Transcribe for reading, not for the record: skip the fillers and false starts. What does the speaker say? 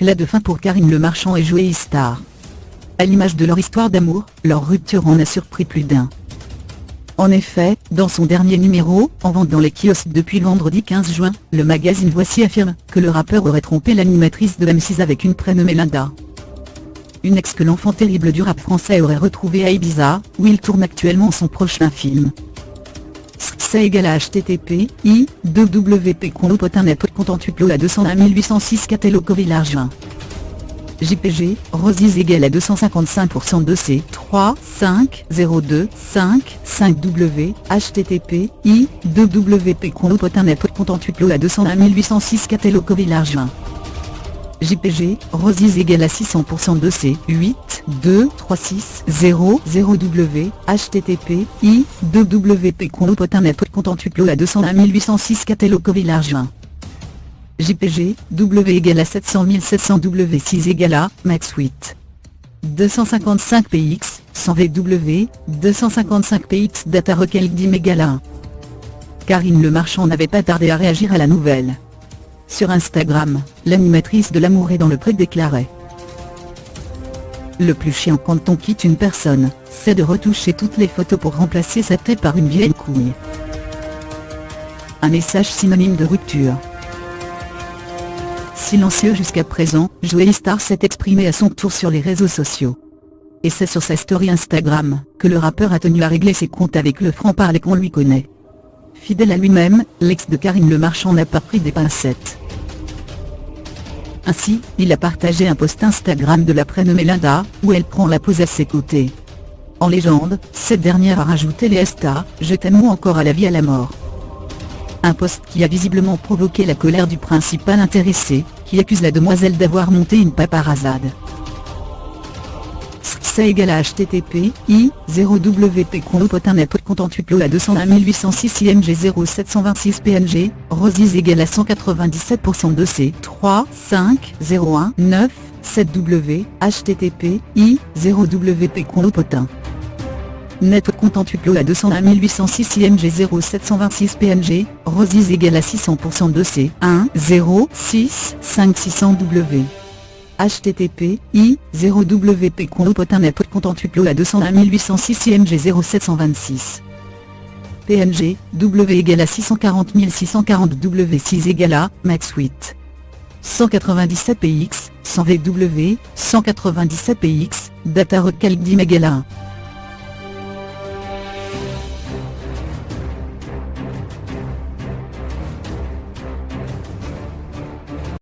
éclat de fin pour Karine Le Marchand et Joey Star. À l'image de leur histoire d'amour, leur rupture en a surpris plus d'un. En effet, dans son dernier numéro, en vente dans les kiosques depuis le vendredi 15 juin, le magazine Voici affirme que le rappeur aurait trompé l'animatrice de M6 avec une prénommée Linda. Une ex que l'enfant terrible du rap français aurait retrouvée à Ibiza, où il tourne actuellement son prochain film. C'est égal à http://www.conlopotin.net.contentuplo à 201 806 Cateloco Villars. JPG, Rosies égale à 255% de C 3 5 02 5 5 W http://www.conlopotin.net.contentuplo à 201 806 Cateloco Villars. JPG, Rosies égale à 600% de C 8 2 3 6 0 0 W http://www.conlopotin.net.contentuplo à 201 806 Cateloco Villars. JPG, W égale à 700 700 W6 égale à Max 8 255 PX 100 VW 255 PX data requel dim égale à 1. Karine Le Marchand n'avait pas tardé à réagir à la nouvelle. Sur Instagram, l'animatrice de L'amour est dans le pré déclarait: le plus chiant quand on quitte une personne, c'est de retoucher toutes les photos pour remplacer sa tête par une vieille couille. Un message synonyme de rupture. Silencieux jusqu'à présent, Joey Star s'est exprimé à son tour sur les réseaux sociaux. Et c'est sur sa story Instagram, que le rappeur a tenu à régler ses comptes avec le franc-parler qu'on lui connaît. Fidèle à lui-même, l'ex de Karine Le Marchand n'a pas pris des pincettes. Ainsi, il a partagé un post Instagram de la prénommée Linda, où elle prend la pose à ses côtés. En légende, cette dernière a rajouté les Esta, je t'aime encore à la vie à la mort. Un post qui a visiblement provoqué la colère du principal intéressé, qui accuse la demoiselle d'avoir monté une paparazade. C'est égal à http://0wp.conlopotin.net.contentuplo à 201 806 IMG 0726 PNG, Rosies égale à 197% de C 3 5 01 9 7W http://0wp.conlopotin. Net.contentuplo à 201 806 IMG 0726 PNG, Rosies égale à 600% de C 1 0 6 5 600 W http://0wp.conlopotin.net.contentuplo à 201 806 IMG 0726 PNG, W égale à 640 640 W6 égale à Max 8 197 PX 100 VW 197 PX data requel dim égale à 1.